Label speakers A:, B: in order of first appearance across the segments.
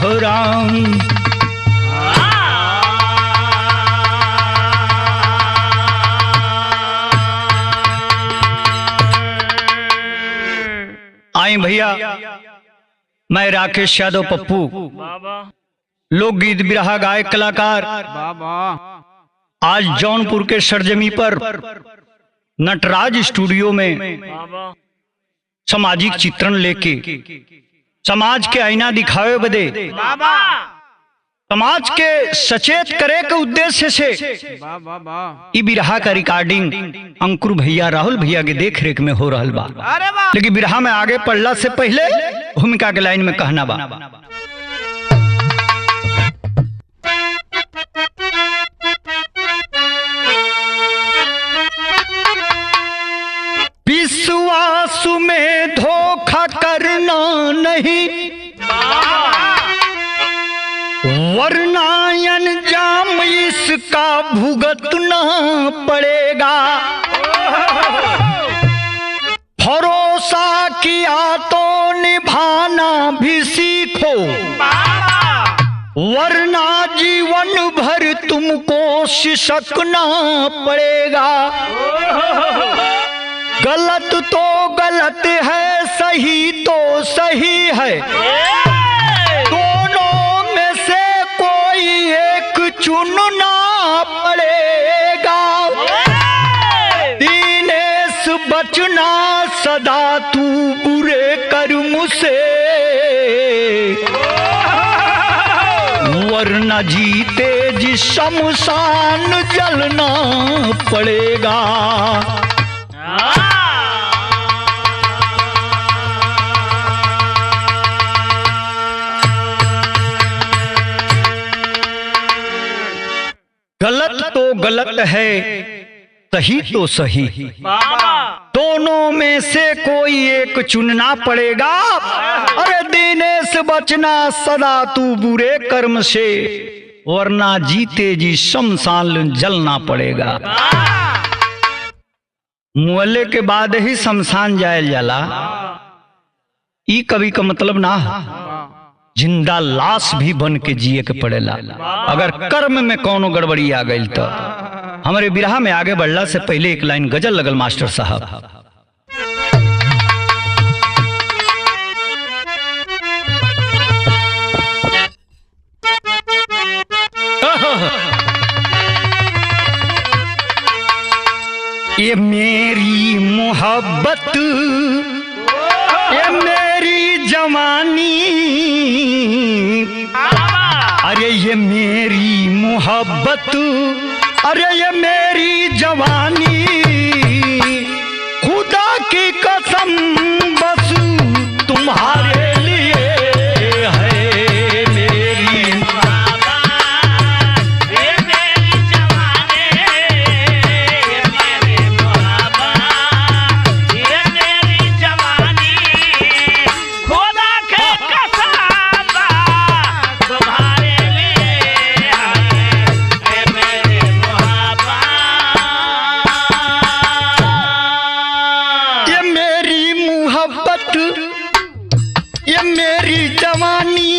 A: हो राम। आई भैया, मैं राकेश यादव पप्पू, लोकगीत बिरहा गायक कलाकार, आज जौनपुर के सरजमी पर नटराज स्टूडियो में सामाजिक चित्रण लेके समाज के आईना दिखावे बदे, समाज के सचेत करे के उद्देश्य से ई बिरहा का रिकॉर्डिंग अंकुर भैया, राहुल भैया के देख रेख में हो रहल बा। लेकिन बिरहा में आगे पढ़ला से पहले भूमिका के लाइन में कहना बा। विश्वास में धोखा करना नहीं, वरना अंजाम इसका भुगतना पड़ेगा। भरोसा किया तो निभाना भी सीखो, वरना जीवन भर तुमको सिसकना पड़ेगा। गलत तो गलत है, सही तो सही है, दोनों में से कोई एक चुनना पड़ेगा। दीनेश बचना सदा तू बुरे कर्म से, वरना जीते जी शमशान जलना पड़ेगा। गलत तो गलत है, सही तो सही, दोनों में से कोई एक चुनना पड़ेगा। अरे दिनेश बचना सदा तू बुरे कर्म से, वरना जीते जी शमशान जलना पड़ेगा। मुअल्ले के बाद ही शमशान जायल जाला, ई कभी का मतलब ना है। जिंदा लाश भी बन के जिए के पड़ेला। अगर कर्म में कोनो गड़बड़ी आ गई तो। हमारे बिरहा में आगे बढ़ला से पहले एक लाइन गजल लगल मास्टर साहब। ये मेरी मोहब्बत, ये मेरी जवानी, अरे ये मेरी मोहब्बत, अरे ये मेरी जवानी, खुदा की कसम बस तुम्हारे लिए है। मेरी
B: ये मेरी जवानी, ये मेरी मोहब्बत, ये मेरी जवानी, खुदा के कसम तुम्हारे लिए है। ये मेरी मोहब्बत,
A: ये मेरी मोहब्बत, ये मेरी जवानी,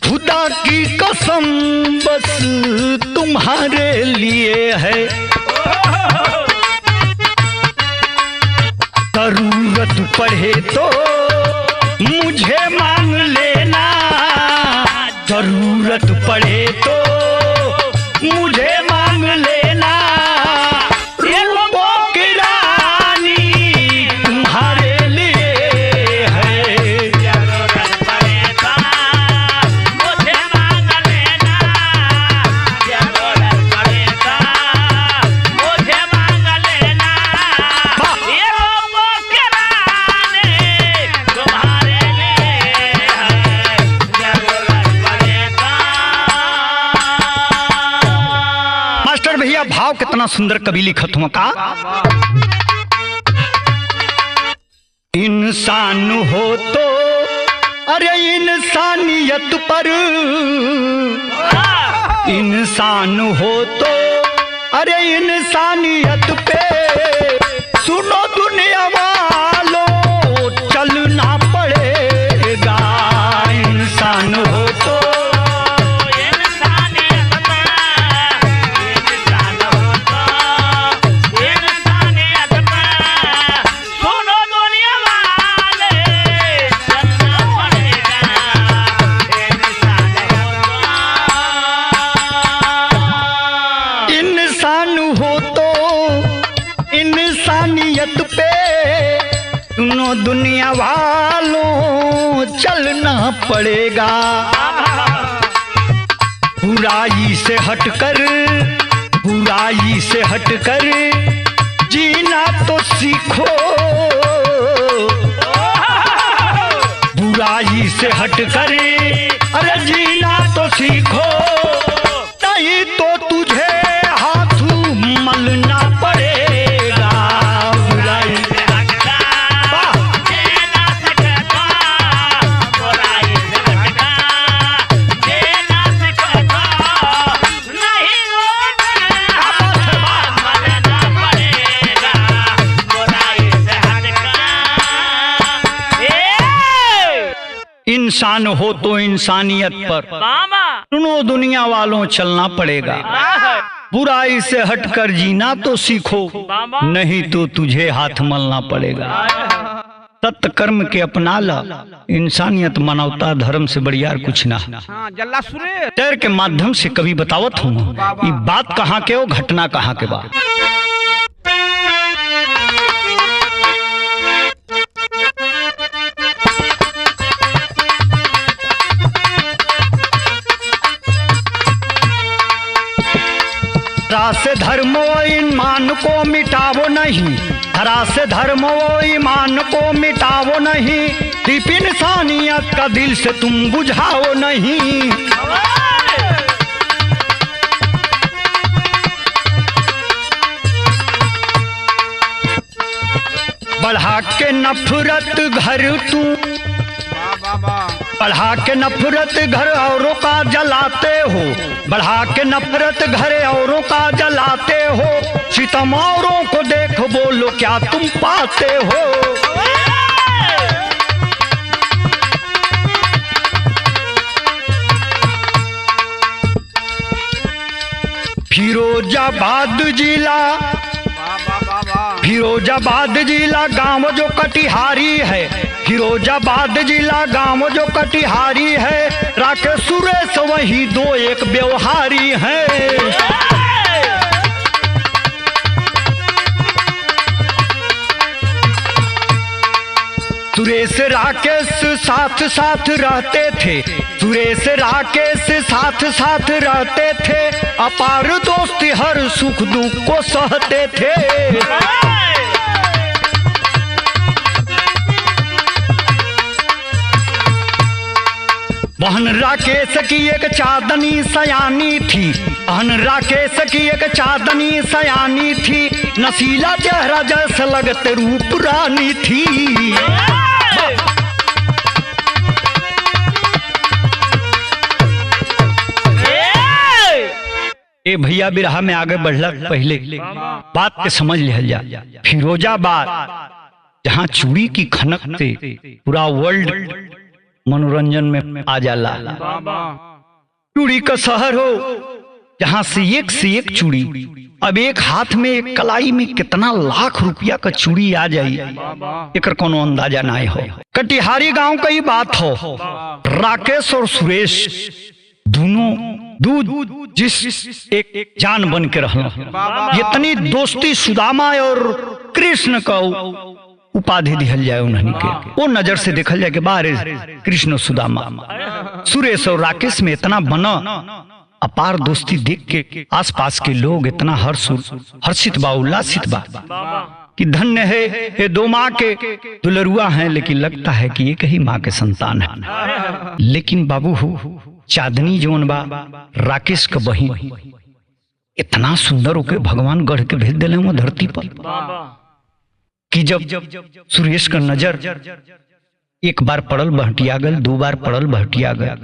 A: खुदा की कसम बस तुम्हारे लिए है। जरूरत पड़े तो मुझे मांग लेना, जरूरत पड़े तो मुझे मांग लेना। रूपों की रानी तुम्हारे लिए है।
B: जरूरत पड़े तो मुझे मांग लेना, जरूरत पड़े तो मुझे मांग लेना। ये रूपों की रानी तुम्हारे लिए है। जरूरत पड़े तो।
A: मास्टर भैया, भाव कितना सुंदर कवि लिखत हुआ का। इंसान हो तो अरे इंसानियत पर, इंसान हो तो अरे इंसानियत पे, सुनो दुनिया वालों चलना पड़ेगा। इंसान हो पड़ेगा। बुराई से हटकर जीना तो सीखो, बुराई से हटकर अरे जीना तो सीखो, नहीं तो तुझे हाथ मलना पड़ेगा। बुराई से
B: हटकर जीना सीखो, बुराई से हटकर जीना सीखो, नहीं मलना पड़ेगा। बुराई से हटकर
A: इंसान हो तो इंसानियत पर सुनो दुनिया वालों चलना पड़ेगा। बुराई से हटकर जीना तो सीखो, नहीं तो तुझे हाथ मलना पड़ेगा। सत्य कर्म के अपना ला, इंसानियत मानवता धर्म से बढ़िया और कुछ ना। शेर के माध्यम से कभी बतावत हूँ ये बात कहाँ के हो, घटना कहाँ के बात। धरा से धर्म व ईमान को मिटावो नहीं, धरा से धर्म व ईमान को मिटावो नहीं, दीप इंसानियत का दिल से तुम बुझाओ नहीं। बढ़ा के नफरत घर तू, बढ़ा के नफरत घर औरों का जलाते हो, बढ़ा के नफरत घर औरों का जलाते हो, सितम औरों को देख बोलो क्या तुम पाते हो। फिरोजाबाद जिला, फिरोजाबाद जिला गांव जो कटिहारी है, फिरोजाबाद जिला गांव जो कटिहारी है, राकेश सुरेश वही दो एक व्यवहारी है। सुरेश राकेश साथ साथ रहते थे, सुरेश राकेश साथ साथ रहते थे, अपार दोस्ती हर सुख दुख को सहते थे। बहन राकेश की एक चांदनी सयानी थी, बहन राकेश की एक चांदनी सयानी थी, नशीला चेहरा जैसे लगते रूप रानी थी। ए भैया बिरहा में आगे बढ़ला पहले बात के समझ लिया जा। फिरोजाबाद जहाँ चूड़ी की खनक से पूरा वर्ल्ड मनोरंजन में आ जाला, चूड़ी का शहर हो जहाँ से एक चूड़ी, अब एक हाथ में एक कलाई में कितना लाख रुपया का चूड़ी आ जाई, एक कोनो अंदाजा ना हो। कटिहारी गांव का ही बात हो, राकेश और सुरेश दोनों दूध जिस एक जान बन के रहना, इतनी दोस्ती सुदामा और कृष्ण का उपाधि दिहल जाए उन्हें के, वो नजर से देखल जाए कि बारे कृष्ण सुदामा, सुरेश और राकेश में इतना बना अपार दोस्ती देख के आसपास के लोग इतना हर्षित बा, उल्लासित बा कि धन्य है ये दो माँ के दुलरुआ हैं, लेकिन लगता है कि एक ही माँ के संतान है। लेकिन बाबू चांदनी जोन बा राकेश का बहिन इतना सुंदर होके भगवान गढ़ के भेज दिले वो धरती पर कि जब सुरेश का नजर एक बार पड़ल बहटिया गल, दो बार पड़ल बहटिया गल,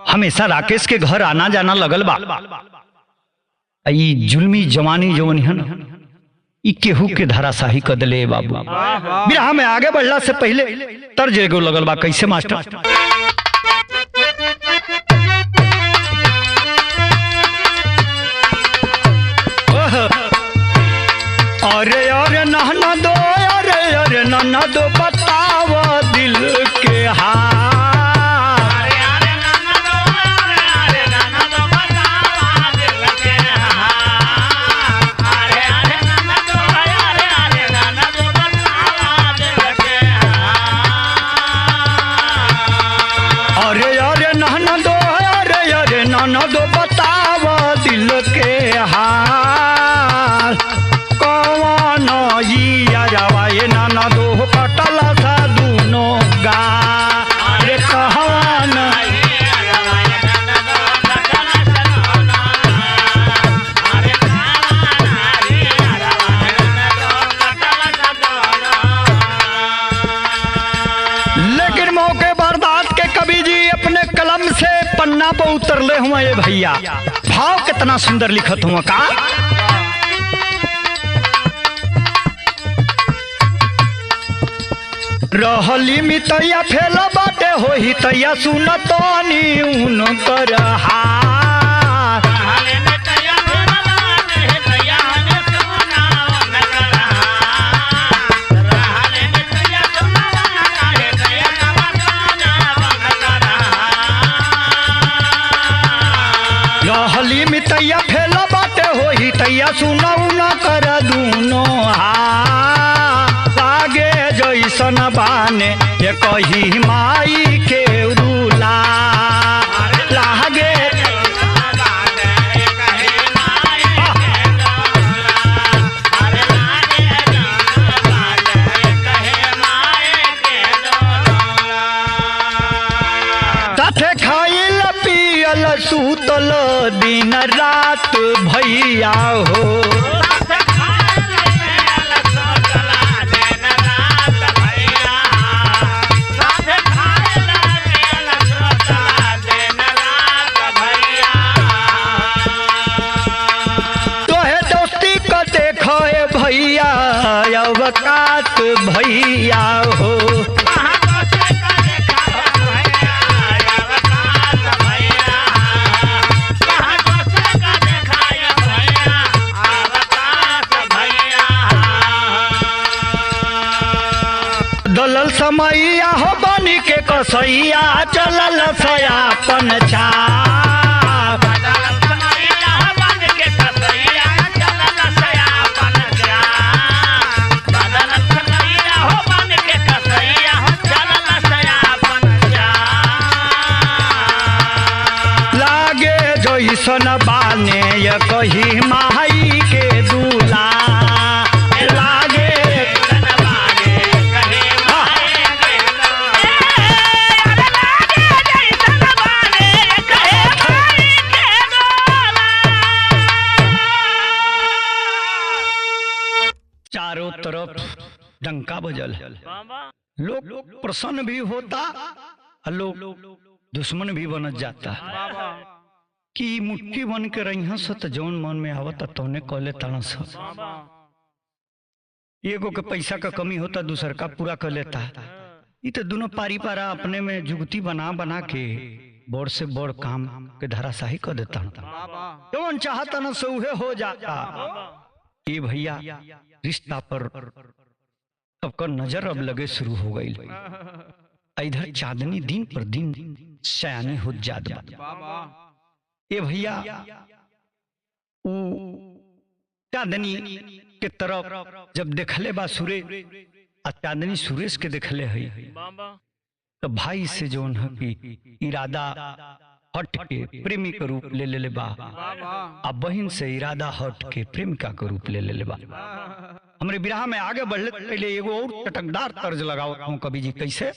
A: हमेशा राकेश के घर आना जाना लगल बा। ई जुल्मी जवानी जवन है ना, ई केहू के धाराशाही कदले बाबू। बिरहा में आगे बढ़ला से पहले तर्ज एगो लगल बा, कैसे मास्टर? अरे अरे नहना दो, अरे अरे नहना दो, बताओ दिल के हाल।
B: अरे अरे नन्ना दो, अरे नन्ना दो, बतावा दिल के हाल। अरे अरे नन्ना दो, अरे नन्ना दो, बतावा दिल के हाल।
A: अरे ननदो अरे अरे ननदो बताव दिल के हाल कौन यारवा ये ननदो कटल सा दूनो गा अरे कहवान लेकिन मौके बर्दाश्त के कवि जी अपने कलम से पन्ना पर उतरले हुआ ये भैया भाव कितना सुंदर लिखत हुआ का रहली मितैया फेल बाटे होही तैया सुनतनी उन कर रहली मितैया फेल बाटे होही तैया सुनऊ न कर दूनो लागे जैसन बाने ये कही माई के रूला लागे साथे खाइल पियल सूतल दिन रात भैया हो तोहे दोस्ती को देखो भैया अवकात भैया हो दलल समैया हो बनी के कसैया चलल सयापन छा लागे जैसन बाने ये कही माई के दूला लागे चारों तरफ डंका बजल लोग प्रसन्न भी होता और लोग दुश्मन भी बनत जाता कि मुट्ठी बन के रही स त जौन मन में आवत तौने कहले ताना स एगो के पैसा का कमी होता दूसर का पूरा कर लेता ये तो दोनों पारी पारा अपने में जुगती बना बना के बड़ से बड़ काम के धराशाही कर देता जौन चाहता न से उहे हो जाता ये भैया रिश्ता पर सबका नजर अब लगे शुरू हो गई इधर चांदनी दिन पर दिन सयानी हो जात ये भैया चांदनी के तरफ जब देखले बा सुरेश चांदनी सुरेश के देखले है तो भाई से जो कि इरादा हट के प्रेमी का रूप ले ले बा अब बहन से इरादा हट के प्रेमिका का रूप ले ले बा हमरे विराह में आगे बढ़ले पहले एगो और चटकदार तर्ज लगाओ हूं कवि जी कैसे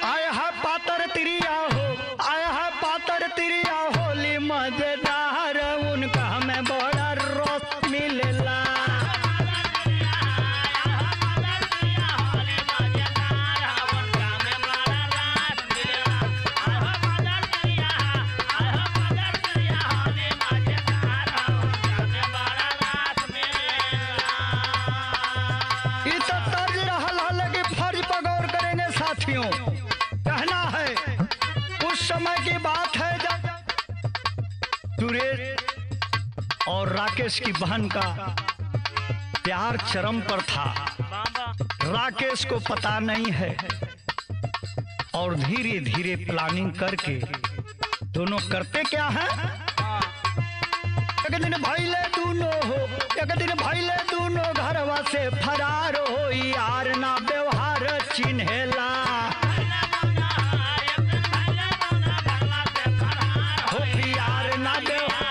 A: आया है पातर तिरिया हो आया है पातर तिरिया होली मजेदार उनका हमें बड़ा रस मिलेला कहना है उस समय की बात है जब सुरेश और राकेश की बहन का प्यार चरम पर था राकेश को पता नहीं है और धीरे धीरे प्लानिंग करके दोनों करते क्या है एक दिन भैले दूनो हो, एक दिन भैले दूनो घरवा से फरार हो, यार ना व्यवहार चिन्हेला हो, यार ना व्यवहार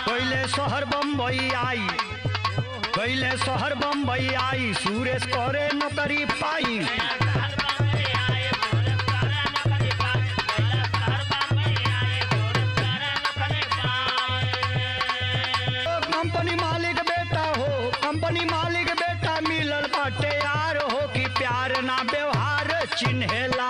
A: गईले शहर बम्बई आई, गईले शहर बम्बई आई, सुरेश करे नौकरी पाई। कंपनी मालिक बेटा हो, कंपनी मालिक बेटा मिलल बाटे यार हो, कि प्यार ना व्यवहार चिन्हेला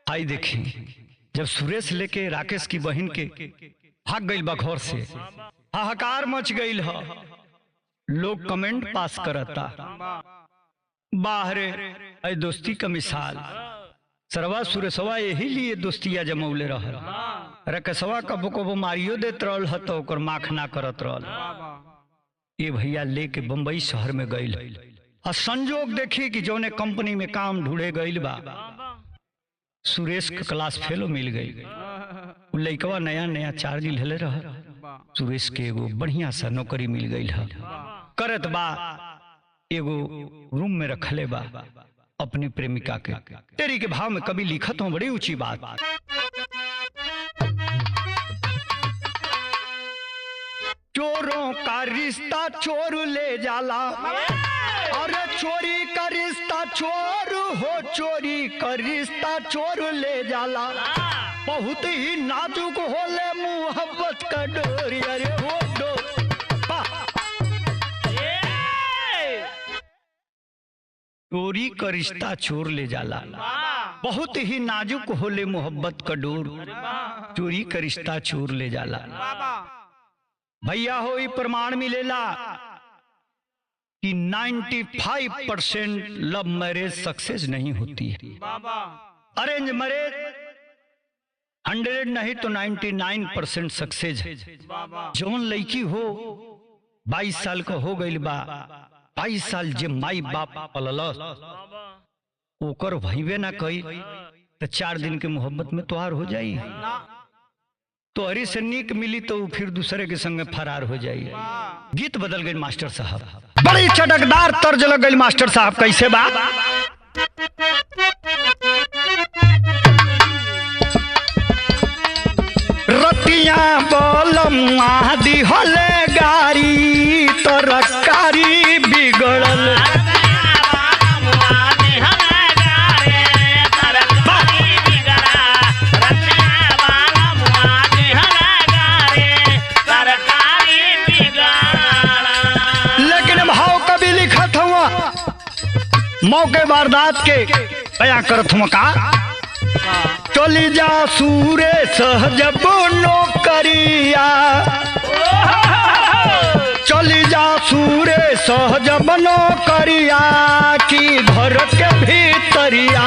A: आई। देखी जब सुरेश लेके राकेश की बहन के भाग गई बा घर से, हाहाकार मच गई है, लोग कमेंट पास करता बाहरे ऐ दोस्ती का मिसाल सरवा सुरेशवा यही लिए दोस्तिया जमौले रह रकेशवा कबो कबो मारियो देत रहल ह तो ओकर माख ना करत रहल। ये भैया लेके बम्बई शहर में गई और संजोग देखी कि जौने कंपनी में काम ढूंढे गई बा सुरेश के क्लास फेलो मिल गई। उ लइकवा नया नया चार्ज लेले रह, सुरेश के एगो बढ़िया सा नौकरी मिल गई है, करत बा एगो रूम में रखले बा अपनी प्रेमिका के। तेरी के भाव में कभी लिखत हूं बड़ी ऊंची बात, चोरों का रिश्ता चोर ले जाला, अरे चोरी का रिश्ता चोर हो, चोरी का रिश्ता चोर ले जाला, बहुत ही नाजुक होले मोहब्बत का डोरी, अरे वो डोर चोरी का रिश्ता चोर ले जाला, बहुत ही नाजुक होले मोहब्बत का डोर, चोरी का रिश्ता चोर ले जाला। भैया हो ये प्रमाण मिलेला कि 95% लव मैरिज सक्सेस नहीं होती है, अरेंज मैरिज 100 नहीं तो 99% सक्सेस है। जौन लड़की हो 22 साल का हो गई बा, 22 साल जे माई बाप पललस ओकर भइबे ना कई तो 4 दिन के मोहब्बत में तोहार हो जाई, तो हरी से नीक मिली तो फिर दूसरे के संग फरार हो जाई। गीत बदल गए मास्टर साहब, बड़ी चटकदार तर्ज लग गई मास्टर साहब, कैसे बा रतिया बोलम्मा दिहले गारी तरकारी बिगड़ल, मौके वारदात के बयां करत हूं का, चली जा सूरे सहजब नौकरिया, चली जा सूरे सहजब नौकरिया की घर के भीतरिया,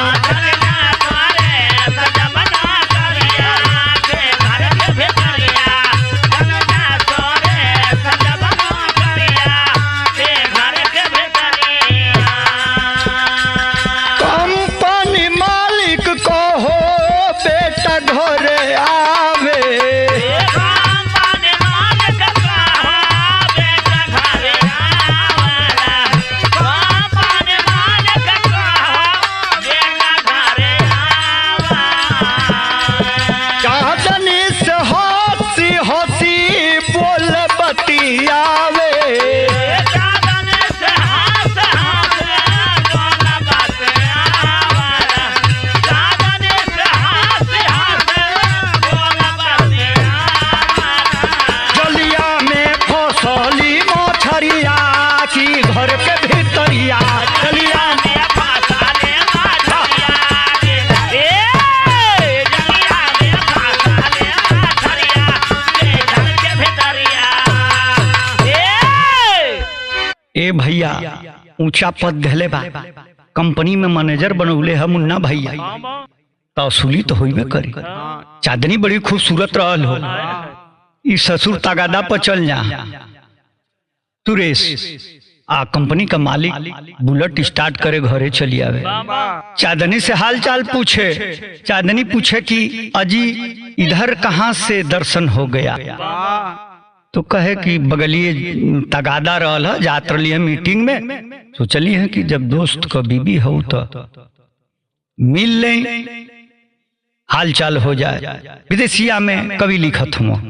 A: भैया ऊंचा पद धले बा, कंपनी में मैनेजर बनौले है मुन्ना भैया, तो असुली तो होइबे करी। चांदनी बड़ी खूबसूरत रहल हो, ई ससुर तगादा पर चल जा तुरेश आ कंपनी का मालिक बुलेट स्टार्ट करे घरे चली आवे। चांदनी से हाल चाल पूछे, चांदनी पूछे कि अजी इधर कहाँ से दर्शन हो गया, तो कहे कि बगलिए तगादा रहल है, जात रही है मीटिंग में, तो चली है कि जब दोस्त का बीबी हो तो मिल ले, हाल चाल हो जाए। विदेशिया में कवि लिखत हूँ,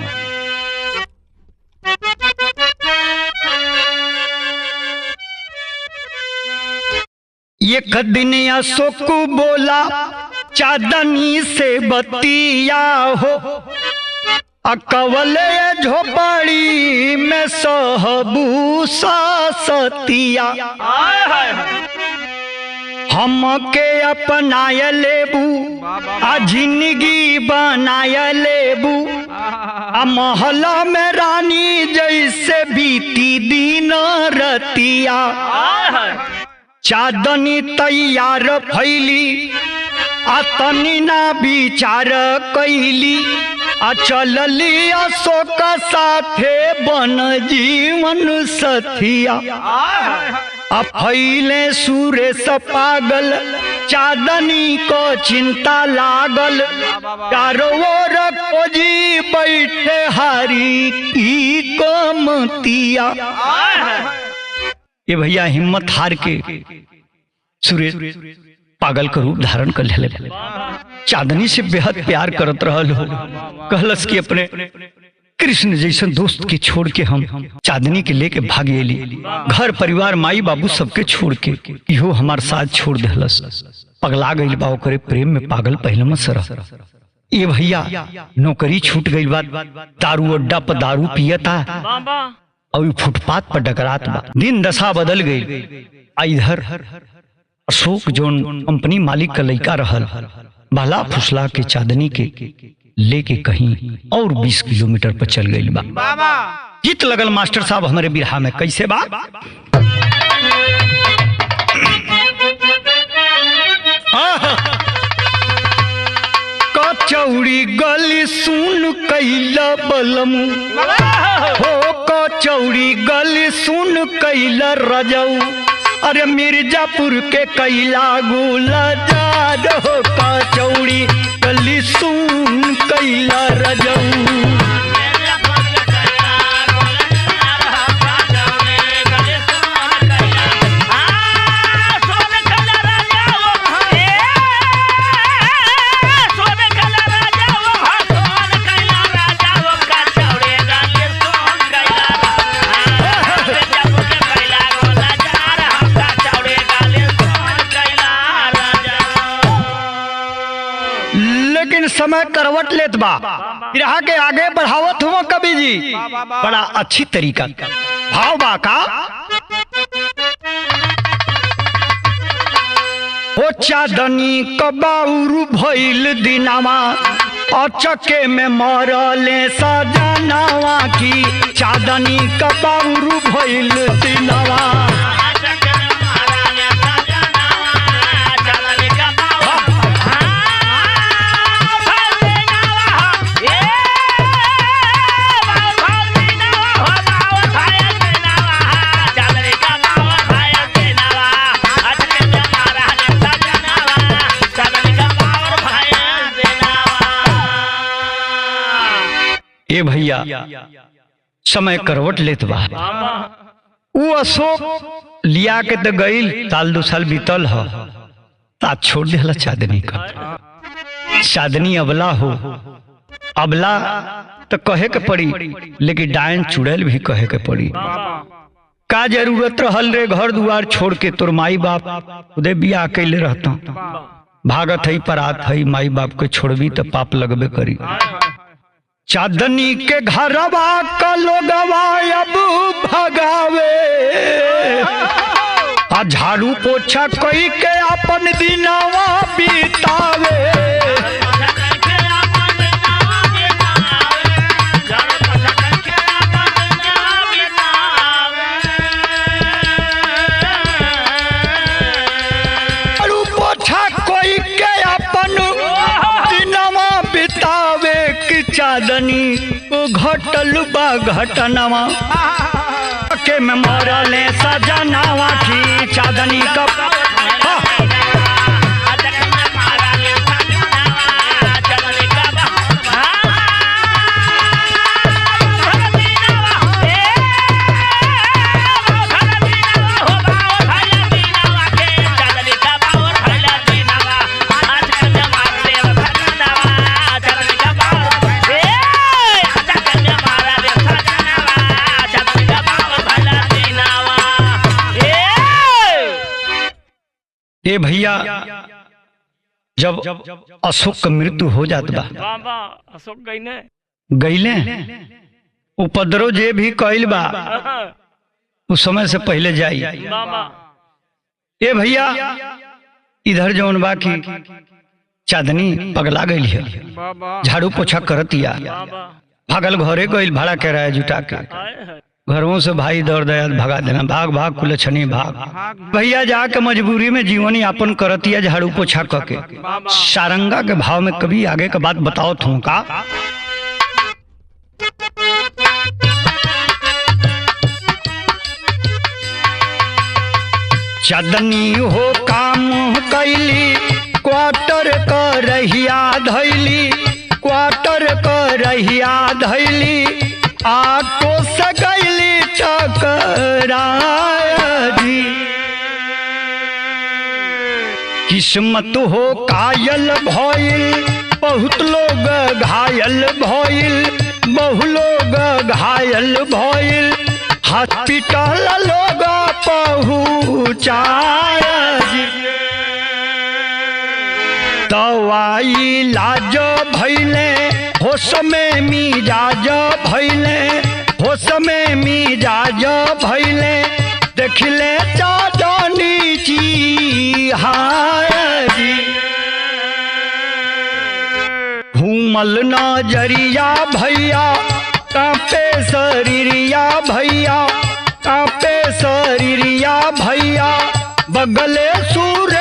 A: ये कदिन अशोक बोला चांदनी से बतिया हो, अकवले झोपड़ी में सहबू सतिया, हमके अपनाय लेबू आ जिंदगी बनाय लेबू, आ महला में रानी जैसे बीती दिन रतिया। चांदनी तैयार फैली आ तनी ना विचार कैली, आ चलली अशोक साथे बन जीवन सथिया। आ फैले सुरेश पागल चांदनी को चिंता लागल, चारों ओर खोजी बैठे हारी की कमतिया। ये भैया हिम्मत हार के सुरेश पागल का रूप धारण कर ले, चांदनी से बेहद प्यार करत रहल हो, कहलस कि अपने कृष्ण जैसन दोस्त के छोड़ के हम चांदनी के लेके भाग गेली, घर परिवार माई बाबू सबके छोड़ के इहो हमार साथ छोड़ देहलस, पगला गई बा ओकरे प्रेम में पागल पहलम सर। ये भैया नौकरी छूट गई, दारू अड्डा पर दारू पियता और फुटपाथ पर डकरात बा, दिन दशा बदल गई। इधर अशोक जोन कंपनी मालिक का लड़का रहल, भला फुसला के चांदनी के लेके कहीं और 20 किलोमीटर पर चल गई बा। गीत लगल मास्टर साहब हमारे बिरहा में कैसे बा, कचौड़ी गली सुन कैला बलम हो, कचौड़ी गली सुन कैला रजऊ, अरे मिर्जापुर के कैला गुलजार हो, कचौड़ी गली सुन कैला रजऊ। समय करवट लेत बा, बिरहा के आगे बढ़ावत हुआ कवि जी बड़ा अच्छी तरीका भाव बा का। ओ चांदनी कबाउरू भइल दिनावा, अचके में मरले सजनावा की, चांदनी कबाउरू भइल दिनावा। ये भैया समय करवट लेत बा, वो अशोक लिया के तो गईल, साल 2 साल बीतल हो, तात छोड़ देला चांदनी का। चांदनी अबला हो, अबला तो कहे के पड़ी, लेकिन डायन चुड़ैल भी कहे के पड़ी। का जरूरत रहल रे घर दुआर छोड़ के, तोर माई बाप उदय बियाह कैले रहता, भागत है परात है, माई बाप के छोड़बी तो पाप लगबे करी। चांदनी के घरवा का लोगवा अब भगावे, आ झाड़ू पोछा कोई के अपन दिनवा बितावे। चांदनी घटल बा घटनवा के में मरले सजनावा की चांदनी का ये भैया जब अशोक का मृत्यु हो जात बा
B: अशोक
A: गईले उपद्रव जे भी कइल बा उस समय से पहले जाई। ये भैया इधर जौन बा की चांदनी पगला गई है, झाड़ू पोछा करतिया, भागल घरे गइल भाड़ा किराया जुटा के, घरों से भाई दौड़ दया भगा देना, भाग भाग कुलछनी भाग। भैया जाके मजबूरी में जीवन यापन करतिया झाड़ू पोछा करके। सारंगा के भाव में कभी आगे का बात बताओ थू का। चांदनी हो काम कैली क्वार्टर कर रहिया धैली, क्वार्टर कर रहिया धैली, आको सगैली चकराय जी। किस्मत हो कायल भइल, बहुत लोग घायल भइल, बहु लोग घायल भइल, हॉस्पिटल लोग पहुँचाय जी। दवाई लाज भइले होश में मिजाज भइले, होश में मिजाज भइले, देखले चांदनी जी हाय जी। घूमल नजरिया भैया कांपे शरीरिया भैया, कांपे शरीरिया भैया, बगले सूर्य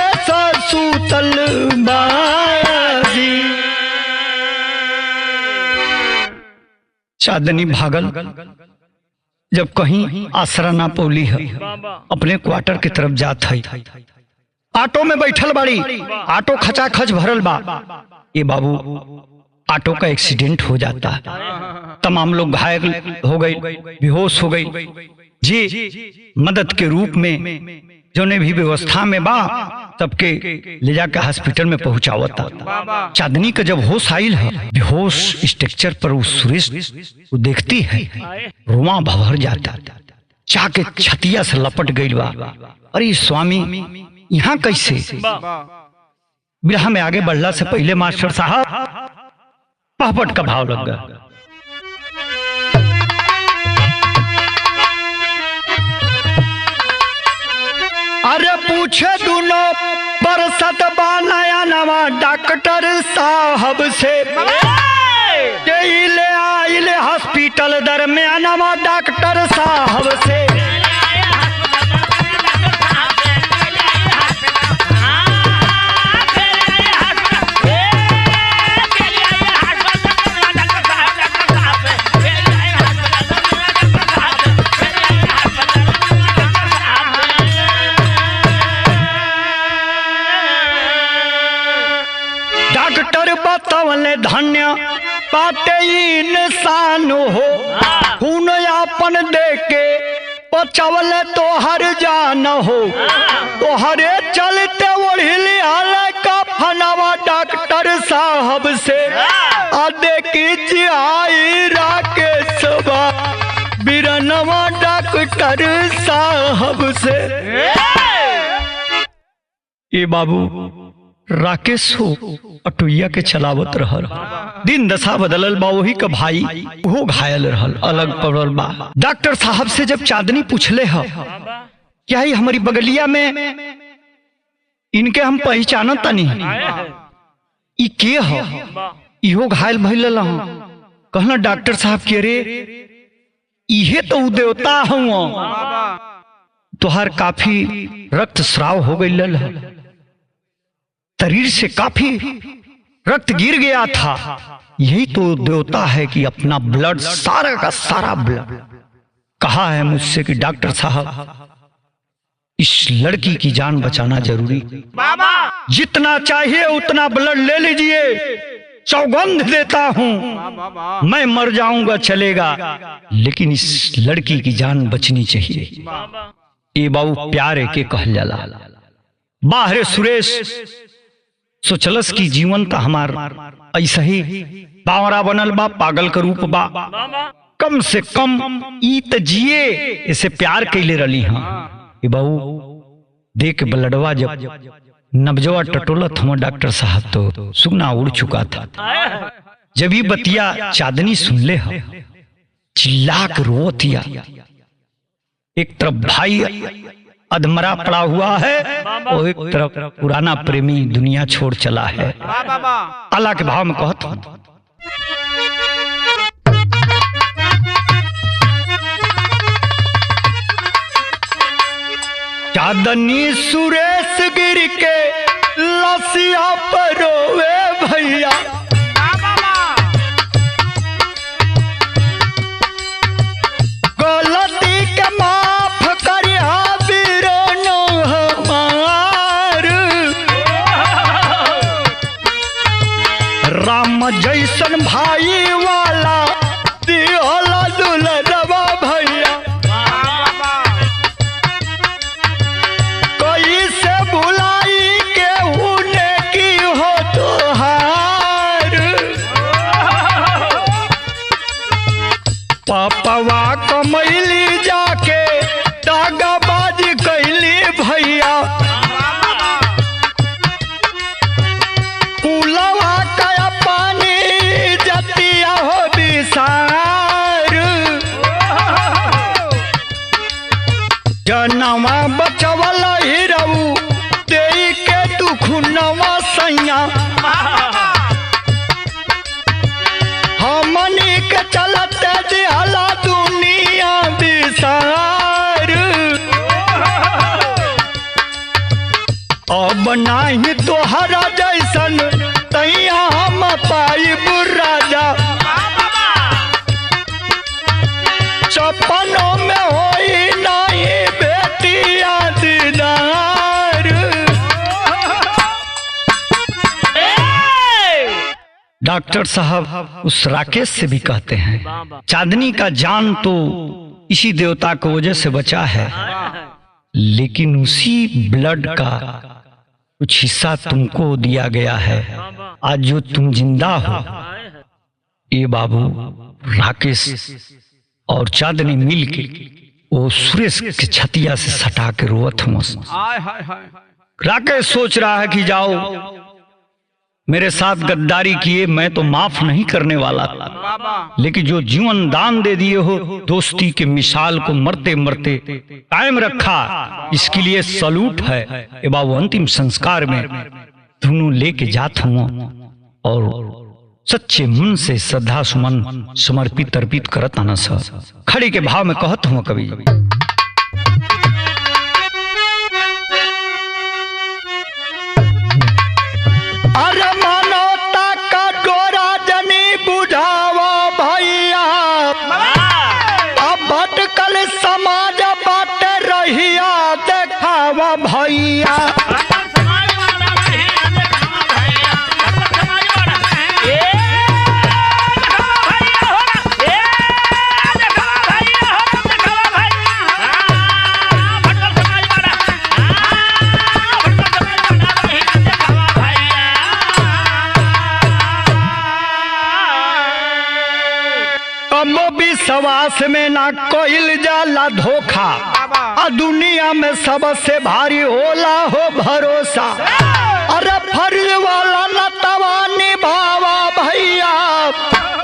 A: सूतल बाजी। चांदनी भागल जब कहीं आसरा ना पौली है, अपने क्वार्टर की तरफ जात है। ऑटो में बैठल बाड़ी, ऑटो खचाखच भरल बा। ये बाबू ऑटो का एक्सीडेंट हो जाता है, तमाम लोग घायल हो गए, बेहोश हो गए जी। मदद के रूप में जो ने भी व्यवस्था में बा सबके ले जाकर हॉस्पिटल में पहुंचावता। चांदनी का जब होश आइल है, बेहोश स्ट्रक्चर पर उस सुरेश को देखती है, रोमा भवर जाता, जाके छतिया से लपट गई बा। अरे स्वामी यहाँ कैसे? बिरहा में आगे बढ़ला से पहले मास्टर साहब पहपट का भाव लग गया। अरे पूछे दोनों बरसत बा नया नवा डॉक्टर साहब से, ले आइले हॉस्पिटल दरमियानवा डॉक्टर साहब से। डॉक्टर बतवले धन्य पाते इंसान हो, खून यापन दे के बचवले तो हर जान हो, तो हरे चलते ओढ़िली हाल का फनवा डॉक्टर साहब से। आदे की आई राकेश बा बिरनवा डॉक्टर साहब से। ये बाबू राकेश हो अटुइया के चलावत रहल, दिन दशा बदलल बा, वही का भाई वो घायल रहल, अलग पड़ल बा। डॉक्टर साहब से जब चांदनी पूछले है क्या ही हमारी बगलिया में इनके हम पहचानत नहीं, ई के है, इहो घायल भइल ह। कहना डॉक्टर साहब के रे इहे तो उ देवता हूँ, तोहार काफी रक्त स्राव हो गई, शरीर से काफी रक्त गिर गया था। यही तो देवता है कि अपना ब्लड, सारा का सारा ब्लड। कहा है मुझसे कि डॉक्टर साहब इस लड़की की जान बचाना जरूरी,
B: बाबा
A: जितना चाहिए उतना ब्लड ले लीजिए, सौगंध देता हूं
B: बाबा
A: मैं मर जाऊंगा चलेगा, लेकिन इस लड़की की जान बचनी चाहिए।
B: बाबा
A: ये बाबू प्यारे के कहल जाला। बाहरे सुरेश सोचलस की जीवन तो हमार ऐसा ही पावरा बनल बा, पागल का रूप बा,
B: बाबा
A: कम से कम ई त जिए इसे प्यार कैले रली। हाँ ये बाबू देख ब्लडवा जब नबजवा टटोलत हम डॉक्टर साहब तो सुगना उड़ चुका था। जब ही बतिया चांदनी सुन ले हम चिल्ला कर रोतिया। एक तरफ भाई अधमरा पड़ा हुआ है और एक तरफ पुराना प्रेमी दुनिया छोड़ चला है।
B: बाबा
A: अल्लाह के भाव में कहत हूं, चांदनी सुरेश गिर के लसिया पर रोवे भैया, गलती के माफ करिया बीरोनो हमार। राम जैसन भाई वाला दिहला दुलरवा भैया, कैसे भुलाई के उने की हो तोहार। पापवा कमैली जाके दागाबाजी कैली भैया, कुलवा का पानी जतिया हो बिसार। जनवा बचवल ही रहू दे के तू खुनवा सैया, हमनी के चलते दिहला दुनिया बिसार। अब नाही तोहरा जैसन तैया हम पाइब राजा, सपनों में होई नहीं बेटिया दीदार। डॉक्टर साहब उस राकेश से भी कहते हैं चांदनी का जान तो इसी देवता की वजह से बचा है, लेकिन उसी ब्लड का कुछ हिस्सा तुमको दिया गया है। आज जो तुम जिंदा हो, ये बाबू राकेश और चांदनी मिल के वो सुरेश के छतिया से सटा के रोवत हूँ। राकेश सोच रहा है कि जाओ मेरे साथ गद्दारी किए, मैं तो माफ नहीं करने वाला था, लेकिन जो जीवन दान दे दिए हो, दोस्ती के मिसाल को मरते मरते कायम रखा, इसके लिए सलूट है। ये बाबू अंतिम संस्कार में दोनों लेके जात हूँ और सच्चे मन से श्रद्धा सुमन समर्पित अर्पित करत आना सर। खड़ी के भाव में कहत हूँ कभी, अरे मानवता का डोरा जनी बुझावा भैया, अब भटकल समाज बाट रहिया देखावा भैया। विश्वास में ना कोइल जाला धोखा, आ दुनिया में सबसे भारी होला हो भरोसा। अरे फर्ज वाला नतवा निभावा भैया,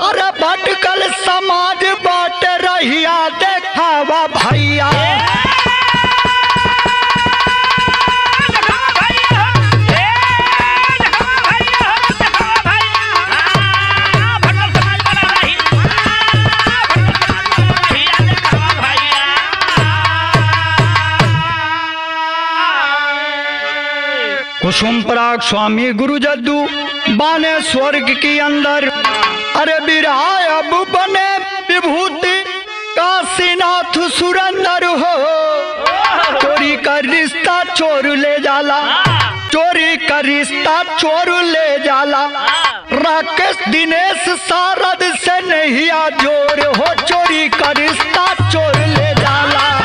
A: अरे भटकल समाज बाट रहिया देखावा भैया। कुसुम पराग स्वामी गुरु जद्दू बाने स्वर्ग के अंदर। अरे बिराय अब बने विभूति काशीनाथ सुरंदर हो। चोरी का रिश्ता चोर ले जाला, चोरी का रिश्ता चोर ले जाला। राकेश दिनेश सारद से नहीं आ जोर हो, चोरी का रिश्ता चोर ले जाला।